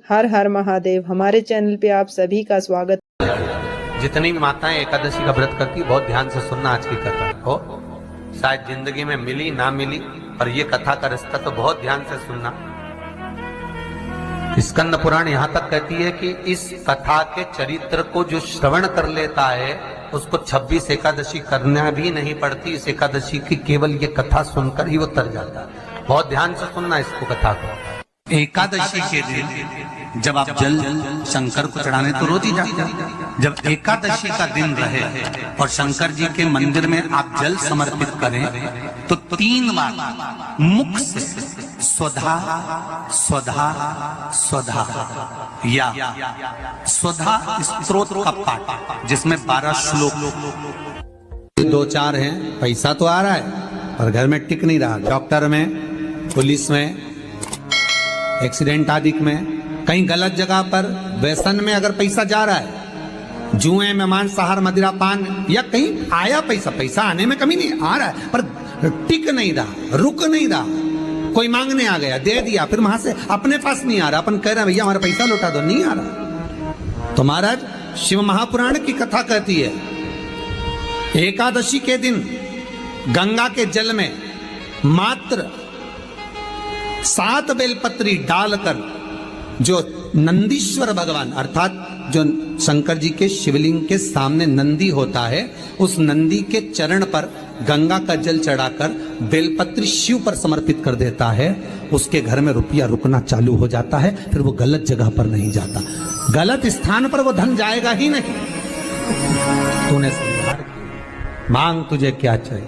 हर हर महादेव। हमारे चैनल पे आप सभी का स्वागत। जितनी भी माताएं एकादशी का व्रत करती, बहुत ध्यान से सुनना आज की कथा हो। शायद जिंदगी में मिली ना मिली, पर ये कथा का रिश्ता तो बहुत ध्यान से सुनना। स्कंद पुराण यहाँ तक कहती है कि इस कथा के चरित्र को जो श्रवण कर लेता है उसको 26 एकादशी करना भी नहीं पड़ती। इस एकादशी की केवल ये कथा सुनकर ही वो तर जाता है। बहुत ध्यान से सुनना इसको, कथा को। एकादशी के दिन जब आप जल शंकर को चढ़ाने तो रोज ही जाते हैं। जब एकादशी का दिन रहे और शंकर जी के मंदिर में आप जल समर्पित करें तो 3 बार मुख से स्वधा स्वधा स्वधा या स्वधा स्तोत्र का पाठ, जिसमें 12 श्लोक। 2-4 हैं, पैसा तो आ रहा है पर घर में टिक नहीं रहा। डॉक्टर में, पुलिस में, एक्सीडेंट आदि में, कहीं गलत जगह पर, व्यसन में अगर पैसा जा रहा है, जुए में, मांसाहार, मदिरा पान, या कहीं आया पैसा आने में कमी नहीं, आ रहा है पर टिक नहीं रहा, रुक नहीं रहा। कोई मांगने आ गया, दे दिया, फिर वहां से अपने पास नहीं आ रहा, अपन कह रहे हैं भैया हमारा पैसा लौटा दो, नहीं आ रहा। तो महाराज शिव महापुराण की कथा कहती है, एकादशी के दिन गंगा के जल में मात्र 7 बेलपत्री डालकर जो नंदीश्वर भगवान अर्थात जो शंकर जी के शिवलिंग के सामने नंदी होता है, उस नंदी के चरण पर गंगा का जल चढ़ाकर बेलपत्री शिव पर समर्पित कर देता है, उसके घर में रुपया रुकना चालू हो जाता है। फिर वो गलत जगह पर नहीं जाता, गलत स्थान पर वो धन जाएगा ही नहीं। तूने संहार किया, मांग तुझे क्या चाहिए।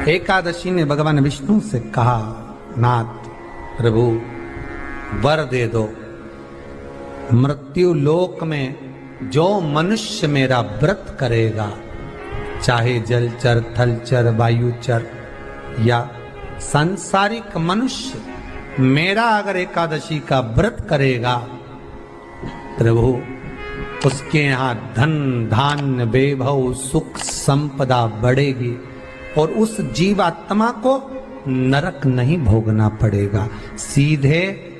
एकादशी ने भगवान विष्णु से कहा, नाथ प्रभु वर दे दो, मृत्यु लोक में जो मनुष्य मेरा व्रत करेगा, चाहे जलचर, थलचर, वायुचर या सांसारिक मनुष्य, मेरा अगर एकादशी का व्रत करेगा, प्रभु उसके यहाँ धन धान्य वैभव सुख संपदा बढ़ेगी और उस जीवात्मा को नरक नहीं भोगना पड़ेगा, सीधे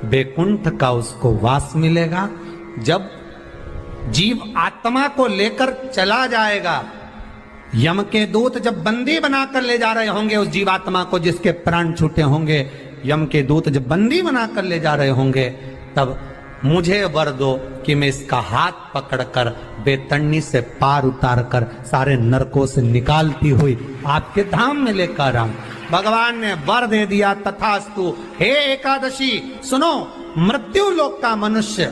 बैकुंठ का उसको वास मिलेगा। जब जीव आत्मा को लेकर चला जाएगा, यम के दूत जब बंदी बनाकर ले जा रहे होंगे उस जीवात्मा को, जिसके प्राण छूटे होंगे, यम के दूत जब बंदी बनाकर ले जा रहे होंगे, तब मुझे वर दो कि मैं इसका हाथ पकड़कर बेतन्नी से पार उतारकर सारे नरकों से निकालती हुई आपके धाम में लेकर आऊं। भगवान ने वर दे दिया, तथास्तु। हे एकादशी सुनो, मृत्यु लोक का मनुष्य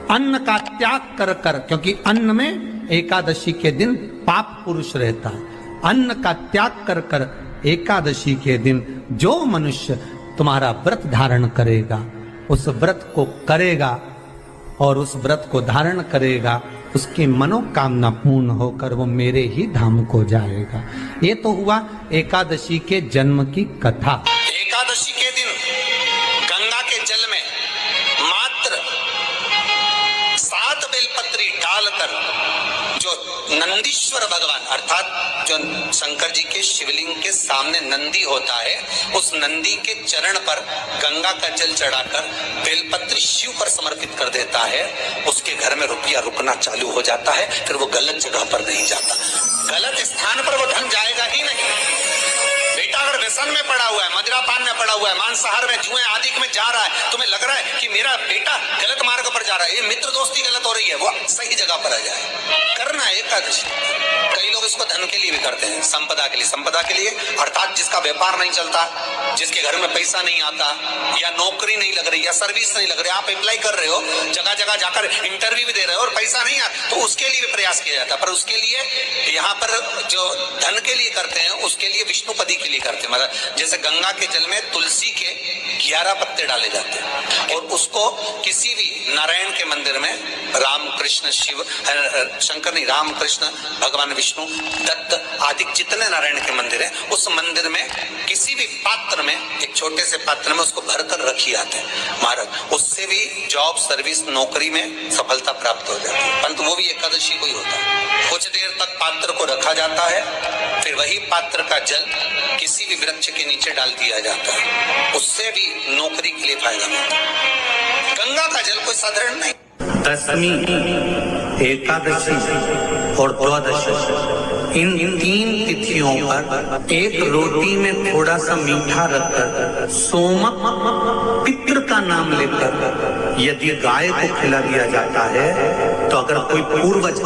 अन्न का त्याग कर कर, क्योंकि अन्न में एकादशी के दिन पाप पुरुष रहता है, अन्न का त्याग कर कर एकादशी के दिन जो मनुष्य तुम्हारा व्रत धारण करेगा, उस व्रत को करेगा और उस व्रत को धारण करेगा, उसकी मनोकामना पूर्ण होकर वो मेरे ही धाम को जाएगा। ये तो हुआ एकादशी के जन्म की कथा। एकादशी के दिन गंगा के जल में मात्र 7 बेलपत्री डालकर जो नंदीश्वर भगवान अर्थात जो शंकर जी के शिवलिंग के सामने नंदी होता है, उस नंदी के चरण पर गंगा का जल चढ़ाकर बेलपत्री शिव पर समर्पित कर देता है, उसके घर में रुपया रुकना चालू हो जाता है। फिर वो गलत जगह पर नहीं जाता, गलत स्थान पर वो धन जाएगा ही नहीं। बेटा अगर व्यसन में पड़ा हुआ है, मदिरा पान में पड़ा हुआ है, मांसाहार में, जुए आदि में जा रहा है, तुम्हें लग रहा है कि मेरा बेटा गलत मार्ग पर जा रहा है, ये मित्र दोस्ती गलत हो रही है, वो सही जगह पर आ जाए। करना है एकादशी। कई लोग इसको धन के लिए भी करते हैं, संपदा के लिए। संपदा के लिए अर्थात जिसका व्यापार नहीं चलता, जिसके घर में पैसा नहीं आता, या नौकरी नहीं लग रही, या सर्विस नहीं लग रही, आप अप्लाई कर रहे हो, जगह जगह जाकर इंटरव्यू भी दे रहे हो और पैसा नहीं आता, तो उसके लिए भी प्रयास किया जाता है। पर उसके लिए यहाँ पर जो धन के लिए करते हैं, उसके लिए विष्णुपदी के लिए करते हैं। मतलब जैसे गंगा के जल में तुलसी के 11 पत्ते डाले जाते हैं और उसको किसी भी नारायण के मंदिर में, राम कृष्ण शिव शंकर नहीं, राम कृष्ण भगवान विष्णु दत्त आदि जितने नारायण के मंदिर है, उस मंदिर में किसी भी पात्र में, एक छोटे से पात्र में उसको भरकर रखी आते हैं महाराज। उससे भी जॉब, सर्विस, नौकरी में सफलता प्राप्त हो जाती है। परंतु वो भी एकादशी को ही होता है। कुछ देर तक पात्र को रखा जाता है, फिर वही पात्र का जल किसी भी वृक्ष के नीचे डाल दिया जाता है, उससे भी नौकरी के लिए फायदा मिलता है। गंगा का जल कोई साधारण नहीं। दशमी, एकादशी और द्वादशी, इन 3 तिथियों पर एक रोटी में थोड़ा सा मीठा रखकर सोमक पितृ का नाम लेकर यदि गाय को खिला दिया जाता है, तो अगर कोई पूर्वज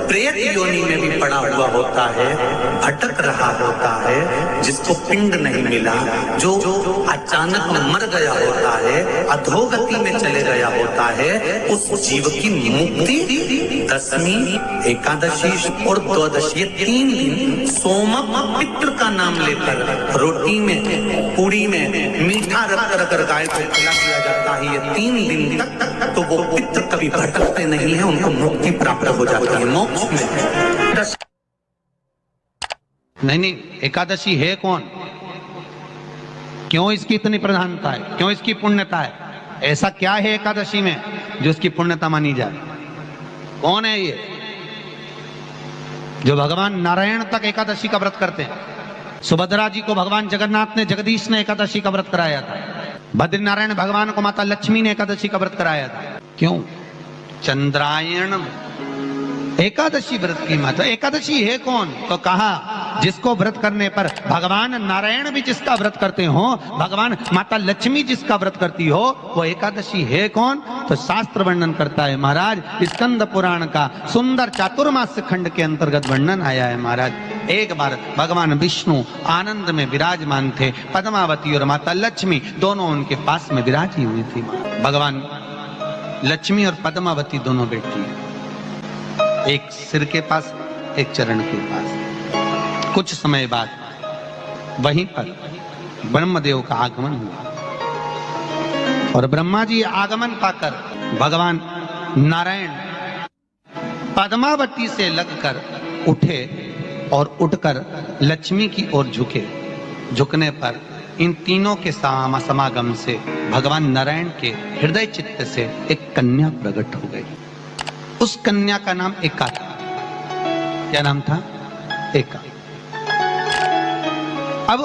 प्रेत योनि में भी पड़ा हुआ होता है, भटक रहा होता है, जिसको पिंड नहीं मिला, जो अचानक मर गया होता है, अधोगति में चले गया होता है, उस जीव की मुक्ति दशमी, एकादशी और द्वादशी, 3 दिन सोमक पितृ का नाम लेकर रोटी में, पूरी में मीठा रखकर अगर गाय को खिला दिया जाता है, ये 3 दिन तक, तो वो पितृ कभी भटकते नहीं है, उनको मुक्ति प्राप्त हो जाती है, मोक्ष में। नहीं, एकादशी है कौन? क्यों इसकी इतनी प्रधानता है? क्यों इसकी पुण्यता है? ऐसा क्या है एकादशी में जो इसकी पुण्यता मानी जाए? कौन है ये जो भगवान नारायण तक एकादशी का व्रत करते हैं? सुभद्रा जी को भगवान जगन्नाथ ने, जगदीश ने एकादशी का व्रत कराया था। बद्रीनारायण भगवान को माता लक्ष्मी ने एकादशी का व्रत कराया था। क्यों? चंद्रायण एकादशी व्रत की माता। एकादशी है कौन? तो कहा जिसको व्रत करने पर भगवान नारायण भी जिसका व्रत करते हो, भगवान माता लक्ष्मी जिसका व्रत करती हो, वो एकादशी है कौन? तो शास्त्र वर्णन करता है महाराज, स्कंद पुराण का सुंदर चातुर्मास खंड के अंतर्गत वर्णन आया है महाराज। एक बार भगवान विष्णु आनंद में विराजमान थे, पद्मावती और माता लक्ष्मी दोनों उनके पास में विराजी हुई थी। भगवान लक्ष्मी और पद्मावती दोनों बैठी है, एक सिर के पास, एक चरण के पास। कुछ समय बाद वहीं पर ब्रह्मदेव का आगमन हुआ और ब्रह्मा जी आगमन पाकर भगवान नारायण पद्मावती से लगकर उठे और उठकर लक्ष्मी की ओर झुके। झुकने पर इन तीनों के समागम से भगवान नारायण के हृदय चित्त से एक कन्या प्रकट हो गई। उस कन्या का नाम एका था। क्या नाम था? एका। अब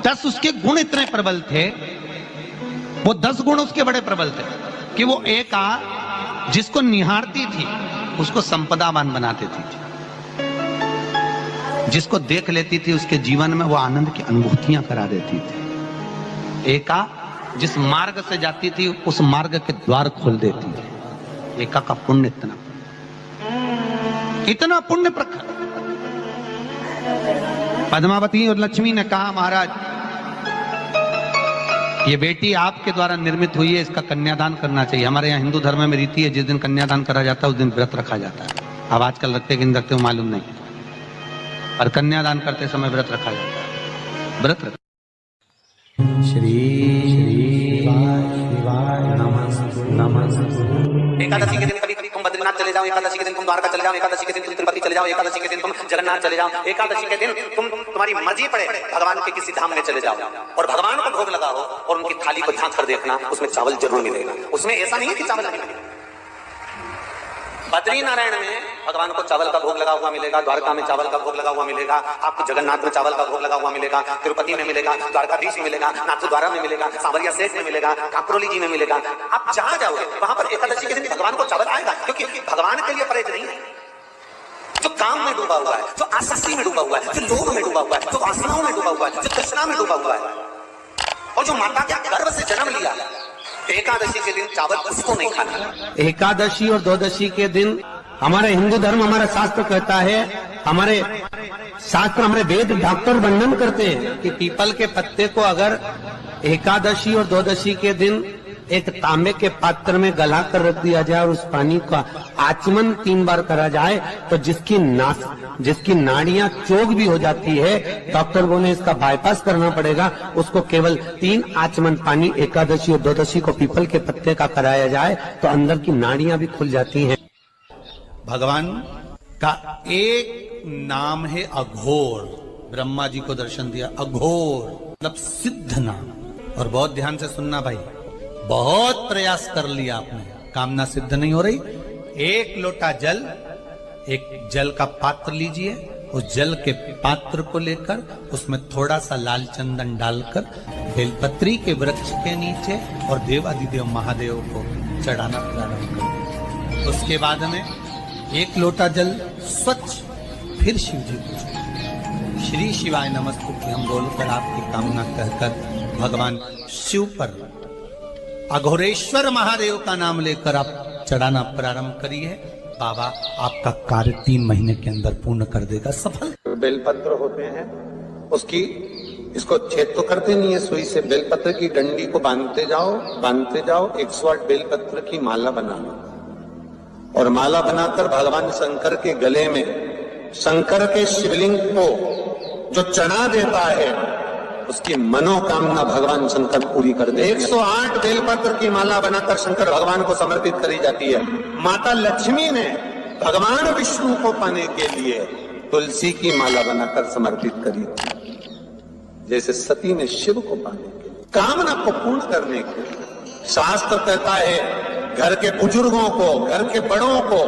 10 उसके गुण इतने प्रबल थे, वो 10 गुण उसके बड़े प्रबल थे कि वो एका जिसको निहारती थी उसको संपदावान बना देती थी, जिसको देख लेती थी उसके जीवन में वो आनंद की अनुभूतियां करा देती थी। एका जिस मार्ग से जाती थी उस मार्ग के द्वार खोल देती थी। एका का पुण्य इतना पुण्य प्रखर। पद्मावती और लक्ष्मी ने कहा महाराज ये बेटी आपके द्वारा निर्मित हुई है, इसका कन्यादान करना चाहिए। हमारे यहाँ हिंदू धर्म में रीति है, जिस दिन कन्यादान करा जाता है उस दिन व्रत रखा जाता है। अब आजकल रखते कि नहीं रखते हो मालूम नहीं, और कन्यादान करते समय व्रत रखा जाता है। व्रत रख श्री एकादशी के दिन कभी कभी तुम बद्रीनाथ चले जाओ, एकादशी के दिन तुम द्वारका चले जाओ, एकादशी के दिन तुम तिरुपति चले जाओ, एकादशी के दिन तुम जगन्नाथ चले जाओ, एकादशी के दिन तुम्हारी मर्जी पड़े भगवान के किसी धाम में चले जाओ और भगवान को भोग लगाओ और उनकी थाली को झांक कर देखना, उसमें चावल जरूर मिलेगा। उसमें ऐसा नहीं है कि चावल नहीं मिलेगा। बद्रीनारायण में भगवान को चावल का भोग लगा हुआ मिलेगा, द्वारका में चावल का भोग लगा हुआ मिलेगा, आपको जगन्नाथ में चावल का भोग लगा हुआ मिलेगा, तिरुपति में मिलेगा, द्वारकाधीश में मिलेगा, नाथद्वारा में मिलेगा, सांवरिया सेठ में मिलेगा, काकरोली जी में मिलेगा। आप जहां जाओगे वहां पर एकादशी के दिन भगवान को चावल आएगा, क्योंकि भगवान के लिए परहेज नहीं है। जो काम में डूबा हुआ है, जो आसक्ति में डूबा हुआ है, जो लोभ में डूबा हुआ है, जो वासनाओं में डूबा हुआ है, जो तृष्णा में डूबा हुआ है, और जो माता के गर्भ से जन्म लिया, एकादशी के दिन चावल उसको नहीं खाना। एकादशी और द्वादशी के दिन हमारा हिंदू धर्म, हमारा शास्त्र कहता है, हमारे शास्त्र, हमारे वेद डॉक्टर वर्णन करते हैं कि पीपल के पत्ते को अगर एकादशी और द्वादशी के दिन एक तांबे के पात्र में गला कर रख दिया जाए और उस पानी का आचमन 3 बार करा जाए तो जिसकी नाड़ियां चोक भी हो जाती है, डॉक्टर बोले इसका बाईपास करना पड़ेगा, उसको केवल 3 आचमन पानी एकादशी और द्वादशी को पीपल के पत्ते का कराया जाए तो अंदर की नाड़ियां भी खुल जाती हैं। भगवान का एक नाम है अघोर। ब्रह्मा जी को दर्शन दिया, अघोर मतलब सिद्ध नाम। और बहुत ध्यान से सुनना भाई, बहुत प्रयास कर लिया आपने, कामना सिद्ध नहीं हो रही। 1 लोटा जल, एक जल का पात्र लीजिए, उस जल के पात्र को लेकर उसमें थोड़ा सा लाल चंदन डालकर बेलपत्री के वृक्ष के नीचे और देवादिदेव महादेव को चढ़ाना प्रारंभ करें। उसके बाद में 1 लोटा जल स्वच्छ फिर शिव जी को चढ़ाएं। श्री शिवाय नमस्तुभ्यं हम बोलकर आपकी कामना कहकर भगवान शिव पर अघोरेश्वर महादेव का नाम लेकर आप चढ़ाना प्रारंभ करिए। बाबा आपका कार्य 3 महीने के अंदर पूर्ण कर देगा, सफल। बेलपत्र होते हैं, उसकी इसको छेद तो करते नहीं है सुई से, बेलपत्र की डंडी को बांधते जाओ 108 बेलपत्र की माला बनाना और माला बनाकर भगवान शंकर के गले में शंकर के शिवलिंग को जो चढ़ा देता है उसकी मनोकामना भगवान शंकर पूरी कर दे। 108 बेलपत्र की माला बनाकर शंकर भगवान को समर्पित करी जाती है। माता लक्ष्मी ने भगवान विष्णु को पाने के लिए तुलसी की माला बनाकर समर्पित करी थी, जैसे सती ने शिव को पाने के लिए, कामना को पूर्ण करने के लिए। शास्त्र कहता है घर के बुजुर्गों को, घर के बड़ों को,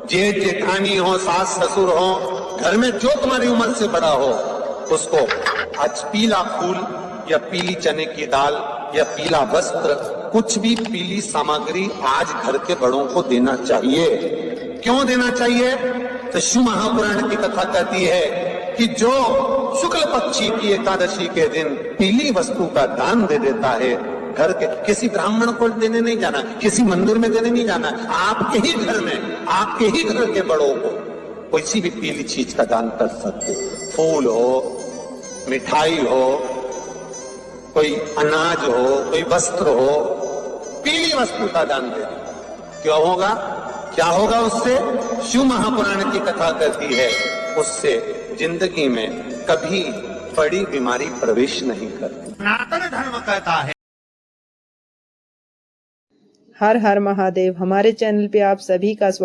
जेठ जेठानी हो, सास ससुर हो, घर में जो तुम्हारी उम्र से बड़ा हो, उसको आज पीला फूल या पीली चने की दाल या पीला वस्त्र, कुछ भी पीली सामग्री आज घर के बड़ों को देना चाहिए। क्यों देना चाहिए? तो शिव महापुराण की कथा कहती है कि जो शुक्ल पक्षी की एकादशी के दिन पीली वस्तु का दान दे देता है, घर के किसी ब्राह्मण को देने नहीं जाना, किसी मंदिर में देने नहीं जाना, आपके ही घर में, आपके ही घर के बड़ों को किसी भी पीली चीज का दान कर सकते। फूल हो, मिठाई हो, कोई अनाज हो, कोई वस्त्र हो, पीली वस्तु का दान दे दे। क्यों होगा? क्या होगा उससे? शिव महापुराण की कथा कहती है उससे जिंदगी में कभी बड़ी बीमारी प्रवेश नहीं करती। सनातन धर्म कहता है। हर हर महादेव। हमारे चैनल पे आप सभी का स्वागत।